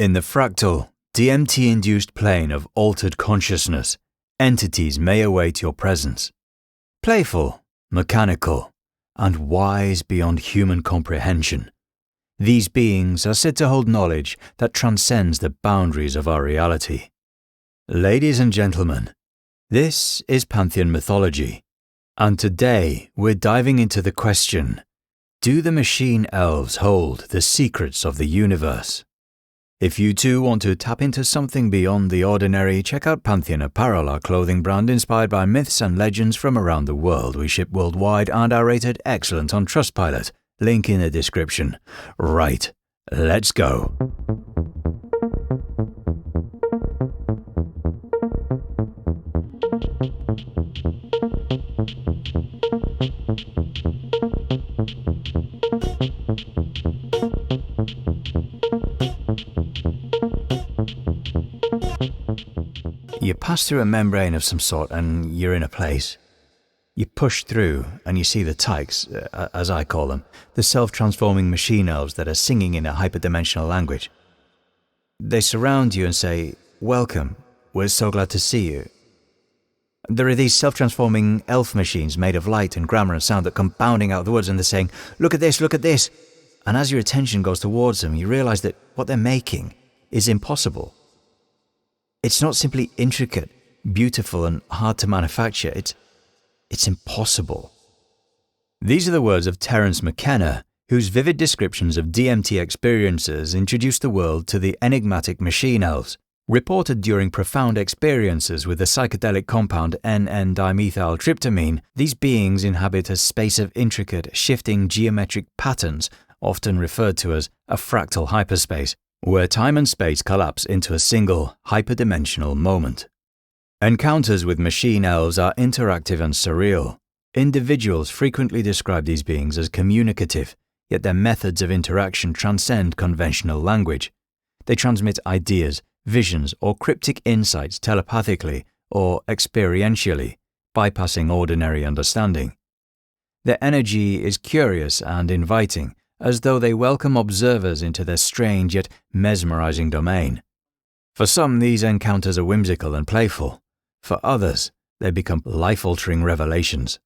In the fractal, DMT-induced plane of altered consciousness, entities may await your presence. Playful, mechanical, and wise beyond human comprehension, these beings are said to hold knowledge that transcends the boundaries of our reality. Ladies and gentlemen, this is Pantheon mythology, and today we're diving into the question, do the machine elves hold the secrets of the universe? If you too want to tap into something beyond the ordinary, check out Pantheon Apparel, our clothing brand inspired by myths and legends from around the world. We ship worldwide and are rated excellent on Trustpilot. Link in the description. Right, let's go. You pass through a membrane of some sort and you're in a place. You push through and you see the tykes, as I call them, the self-transforming machine elves that are singing in a hyperdimensional language. They surround you and say, "Welcome, we're so glad to see you." There are these self-transforming elf machines made of light and grammar and sound that come bounding out of the woods and they're saying, "Look at this, look at this." And as your attention goes towards them, you realize that what they're making is impossible. It's not simply intricate, beautiful, and hard to manufacture. It's impossible. These are the words of Terence McKenna, whose vivid descriptions of DMT experiences introduced the world to the enigmatic machine elves. Reported during profound experiences with the psychedelic compound N,N-dimethyltryptamine, these beings inhabit a space of intricate, shifting geometric patterns, often referred to as a fractal hyperspace, where time and space collapse into a single, hyperdimensional moment. Encounters with machine elves are interactive and surreal. Individuals frequently describe these beings as communicative, yet their methods of interaction transcend conventional language. They transmit ideas, visions, or cryptic insights telepathically or experientially, bypassing ordinary understanding. Their energy is curious and inviting, as though they welcome observers into their strange yet mesmerizing domain. For some, these encounters are whimsical and playful. For others, they become life-altering revelations.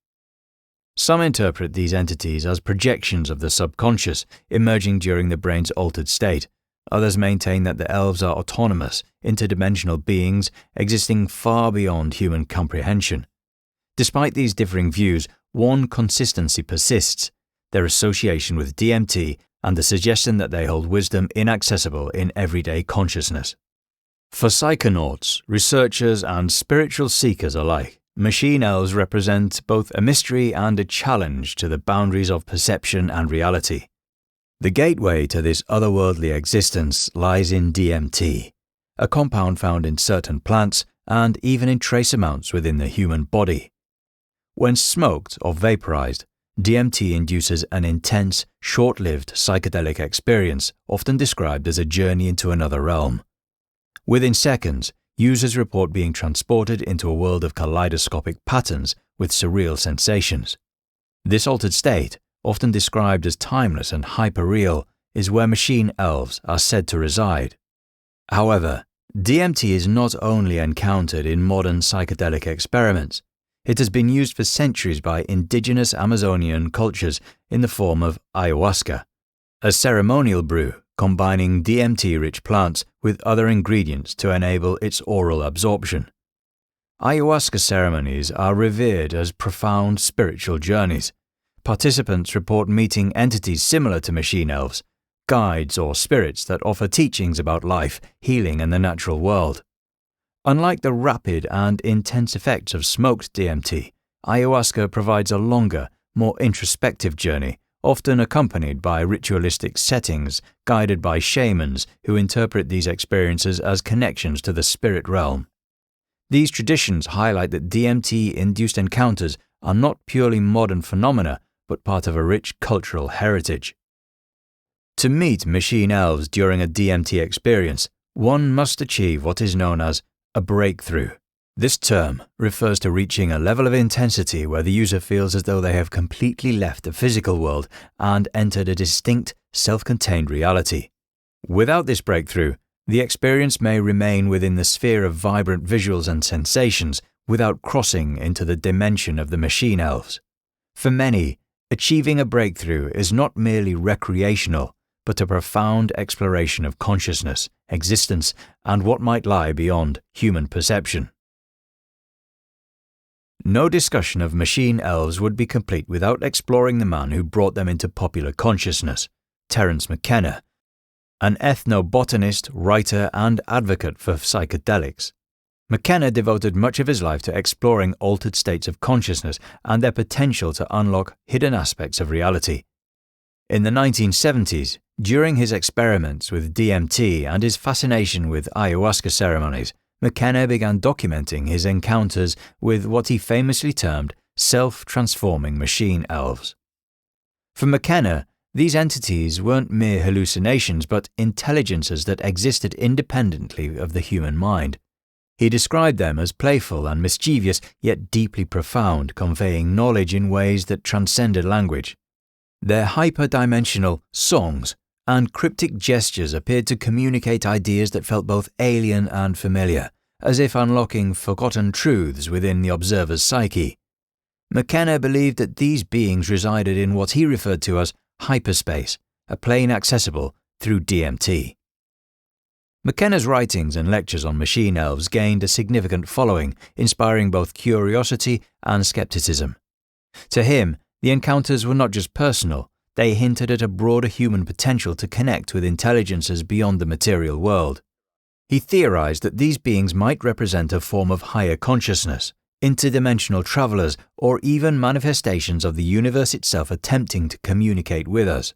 Some interpret these entities as projections of the subconscious emerging during the brain's altered state. Others maintain that the elves are autonomous, interdimensional beings existing far beyond human comprehension. Despite these differing views, one consistency persists: their association with DMT and the suggestion that they hold wisdom inaccessible in everyday consciousness. For psychonauts, researchers, and spiritual seekers alike, machine elves represent both a mystery and a challenge to the boundaries of perception and reality. The gateway to this otherworldly existence lies in DMT, a compound found in certain plants and even in trace amounts within the human body. When smoked or vaporized, DMT induces an intense, short-lived psychedelic experience, often described as a journey into another realm. Within seconds, users report being transported into a world of kaleidoscopic patterns with surreal sensations. This altered state, often described as timeless and hyper-real, is where machine elves are said to reside. However, DMT is not only encountered in modern psychedelic experiments. It has been used for centuries by indigenous Amazonian cultures in the form of ayahuasca, a ceremonial brew combining DMT-rich plants with other ingredients to enable its oral absorption. Ayahuasca ceremonies are revered as profound spiritual journeys. Participants report meeting entities similar to machine elves, guides or spirits that offer teachings about life, healing, and the natural world. Unlike the rapid and intense effects of smoked DMT, ayahuasca provides a longer, more introspective journey, often accompanied by ritualistic settings guided by shamans who interpret these experiences as connections to the spirit realm. These traditions highlight that DMT-induced encounters are not purely modern phenomena, but part of a rich cultural heritage. To meet machine elves during a DMT experience, one must achieve what is known as a breakthrough. This term refers to reaching a level of intensity where the user feels as though they have completely left the physical world and entered a distinct, self-contained reality. Without this breakthrough, The experience may remain within the sphere of vibrant visuals and sensations without crossing into the dimension of the machine elves. For many, achieving a breakthrough is not merely recreational, but a profound exploration of consciousness, existence, and what might lie beyond human perception. No discussion of machine elves would be complete without exploring the man who brought them into popular consciousness, Terence McKenna, an ethnobotanist, writer, and advocate for psychedelics. McKenna devoted much of his life to exploring altered states of consciousness and their potential to unlock hidden aspects of reality. In the 1970s, during his experiments with DMT and his fascination with ayahuasca ceremonies, McKenna began documenting his encounters with what he famously termed self-transforming machine elves. For McKenna, these entities weren't mere hallucinations but intelligences that existed independently of the human mind. He described them as playful and mischievous, yet deeply profound, conveying knowledge in ways that transcended language. Their hyperdimensional songs and cryptic gestures appeared to communicate ideas that felt both alien and familiar, as if unlocking forgotten truths within the observer's psyche. McKenna believed that these beings resided in what he referred to as hyperspace, a plane accessible through DMT. McKenna's writings and lectures on machine elves gained a significant following, inspiring both curiosity and skepticism. To him, the encounters were not just personal, they hinted at a broader human potential to connect with intelligences beyond the material world. He theorized that these beings might represent a form of higher consciousness, interdimensional travelers, or even manifestations of the universe itself attempting to communicate with us.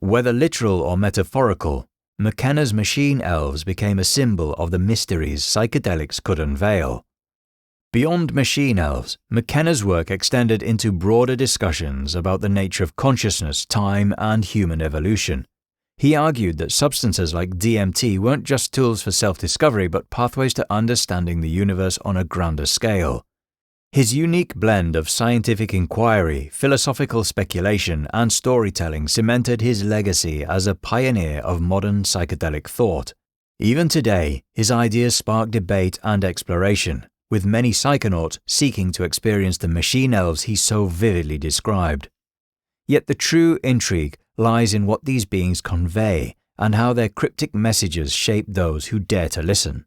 Whether literal or metaphorical, McKenna's machine elves became a symbol of the mysteries psychedelics could unveil. Beyond machine elves, McKenna's work extended into broader discussions about the nature of consciousness, time, and human evolution. He argued that substances like DMT weren't just tools for self-discovery but pathways to understanding the universe on a grander scale. His unique blend of scientific inquiry, philosophical speculation, and storytelling cemented his legacy as a pioneer of modern psychedelic thought. Even today, his ideas spark debate and exploration, with many psychonauts seeking to experience the machine elves he so vividly described. Yet the true intrigue lies in what these beings convey and how their cryptic messages shape those who dare to listen.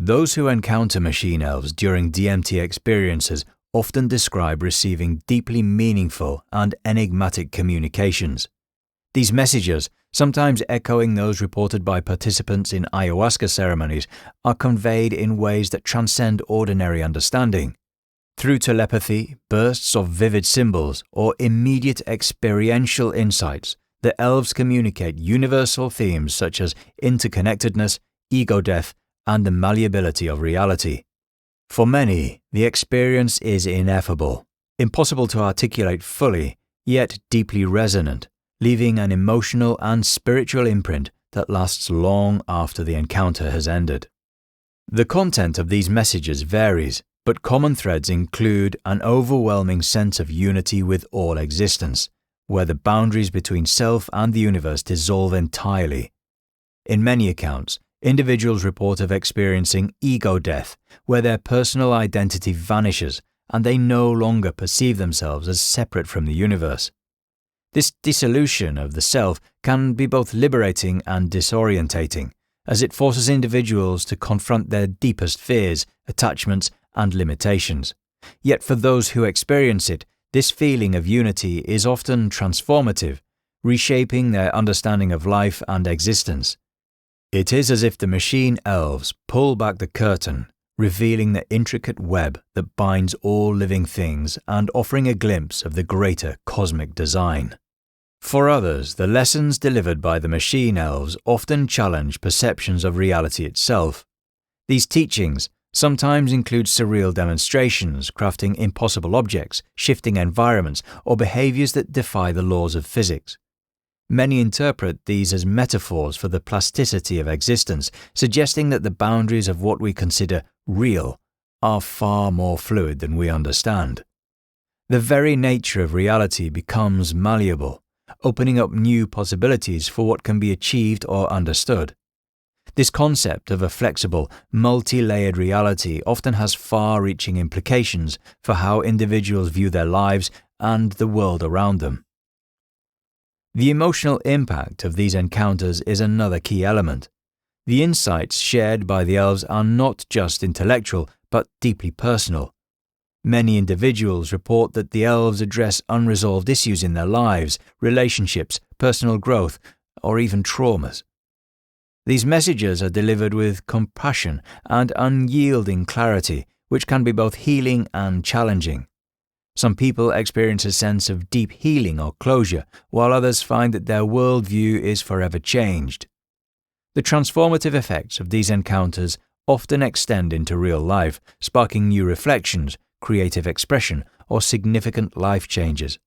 Those who encounter machine elves during DMT experiences often describe receiving deeply meaningful and enigmatic communications. These messages, sometimes echoing those reported by participants in ayahuasca ceremonies, are conveyed in ways that transcend ordinary understanding. Through telepathy, bursts of vivid symbols, or immediate experiential insights, the elves communicate universal themes such as interconnectedness, ego death, and the malleability of reality. For many, the experience is ineffable, impossible to articulate fully, yet deeply resonant, leaving an emotional and spiritual imprint that lasts long after the encounter has ended. The content of these messages varies, but common threads include an overwhelming sense of unity with all existence, where the boundaries between self and the universe dissolve entirely. In many accounts, individuals report of experiencing ego death, where their personal identity vanishes and they no longer perceive themselves as separate from the universe. This dissolution of the self can be both liberating and disorientating, as it forces individuals to confront their deepest fears, attachments, and limitations. Yet for those who experience it, this feeling of unity is often transformative, reshaping their understanding of life and existence. It is as if the machine elves pull back the curtain, revealing the intricate web that binds all living things and offering a glimpse of the greater cosmic design. For others, the lessons delivered by the machine elves often challenge perceptions of reality itself. These teachings sometimes include surreal demonstrations, crafting impossible objects, shifting environments, or behaviors that defy the laws of physics. Many interpret these as metaphors for the plasticity of existence, suggesting that the boundaries of what we consider real are far more fluid than we understand. The very nature of reality becomes malleable, opening up new possibilities for what can be achieved or understood. This concept of a flexible, multi-layered reality often has far-reaching implications for how individuals view their lives and the world around them. The emotional impact of these encounters is another key element. The insights shared by the elves are not just intellectual, but deeply personal. Many individuals report that the elves address unresolved issues in their lives, relationships, personal growth, or even traumas. These messages are delivered with compassion and unyielding clarity, which can be both healing and challenging. Some people experience a sense of deep healing or closure, while others find that their worldview is forever changed. The transformative effects of these encounters often extend into real life, sparking new reflections, creative expression, or significant life changes.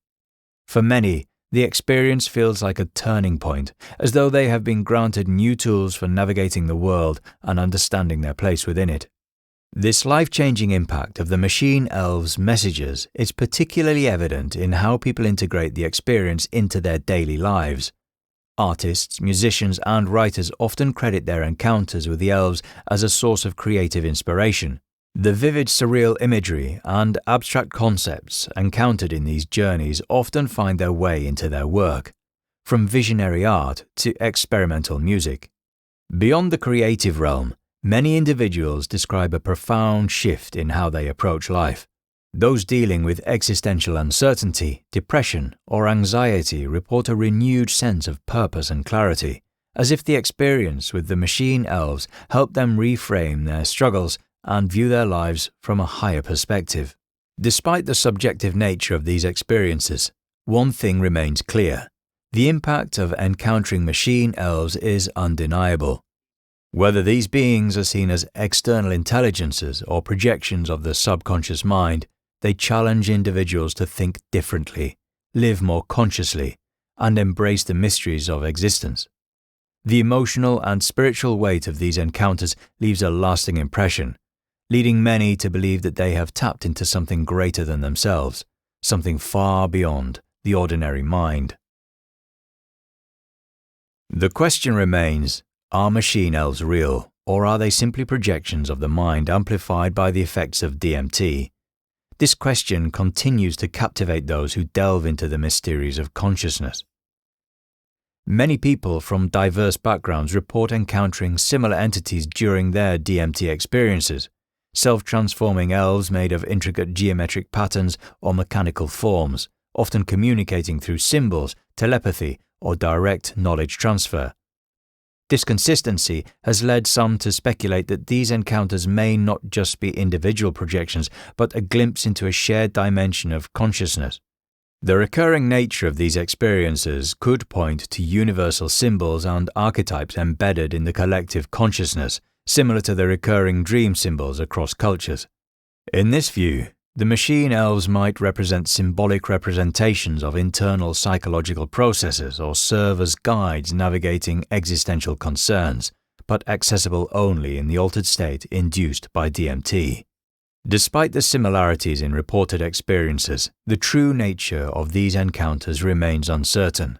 For many, the experience feels like a turning point, as though they have been granted new tools for navigating the world and understanding their place within it. This life-changing impact of the machine elves' messages is particularly evident in how people integrate the experience into their daily lives. Artists, musicians, and writers often credit their encounters with the elves as a source of creative inspiration. The vivid surreal imagery and abstract concepts encountered in these journeys often find their way into their work, from visionary art to experimental music. Beyond the creative realm, many individuals describe a profound shift in how they approach life. Those dealing with existential uncertainty, depression, or anxiety report a renewed sense of purpose and clarity, as if the experience with the machine elves helped them reframe their struggles and view their lives from a higher perspective. Despite the subjective nature of these experiences, one thing remains clear: the impact of encountering machine elves is undeniable. Whether these beings are seen as external intelligences or projections of the subconscious mind, they challenge individuals to think differently, live more consciously, and embrace the mysteries of existence. The emotional and spiritual weight of these encounters leaves a lasting impression, leading many to believe that they have tapped into something greater than themselves, something far beyond the ordinary mind. The question remains: are machine elves real, or are they simply projections of the mind amplified by the effects of DMT? This question continues to captivate those who delve into the mysteries of consciousness. Many people from diverse backgrounds report encountering similar entities during their DMT experiences, self-transforming elves made of intricate geometric patterns or mechanical forms, often communicating through symbols, telepathy, or direct knowledge transfer. This consistency has led some to speculate that these encounters may not just be individual projections, but a glimpse into a shared dimension of consciousness. The recurring nature of these experiences could point to universal symbols and archetypes embedded in the collective consciousness, similar to the recurring dream symbols across cultures. In this view, the machine elves might represent symbolic representations of internal psychological processes or serve as guides navigating existential concerns, but accessible only in the altered state induced by DMT. Despite the similarities in reported experiences, the true nature of these encounters remains uncertain.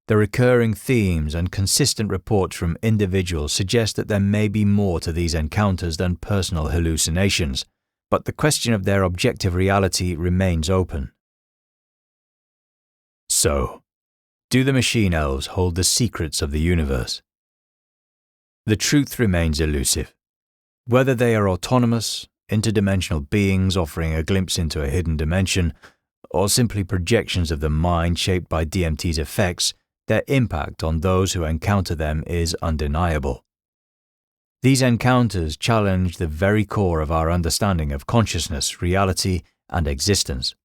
The recurring themes and consistent reports from individuals suggest that there may be more to these encounters than personal hallucinations, but the question of their objective reality remains open. So, do the machine elves hold the secrets of the universe? The truth remains elusive. Whether they are autonomous, interdimensional beings offering a glimpse into a hidden dimension, or simply projections of the mind shaped by DMT's effects, their impact on those who encounter them is undeniable. These encounters challenge the very core of our understanding of consciousness, reality, and existence.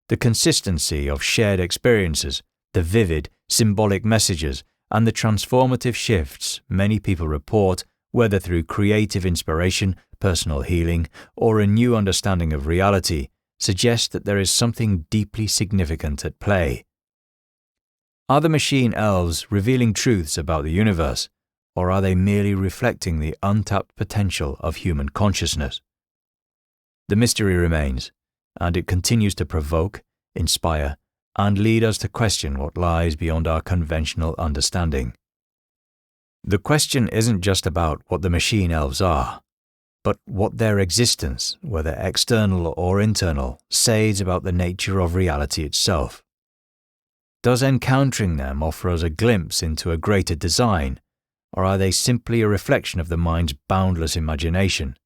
The consistency of shared experiences, the vivid, symbolic messages, and the transformative shifts many people report, whether through creative inspiration, personal healing, or a new understanding of reality, suggest that there is something deeply significant at play. Are the machine elves revealing truths about the universe, or are they merely reflecting the untapped potential of human consciousness? The mystery remains, and it continues to provoke, inspire, and lead us to question what lies beyond our conventional understanding. The question isn't just about what the machine elves are, but what their existence, whether external or internal, says about the nature of reality itself. Does encountering them offer us a glimpse into a greater design, or are they simply a reflection of the mind's boundless imagination,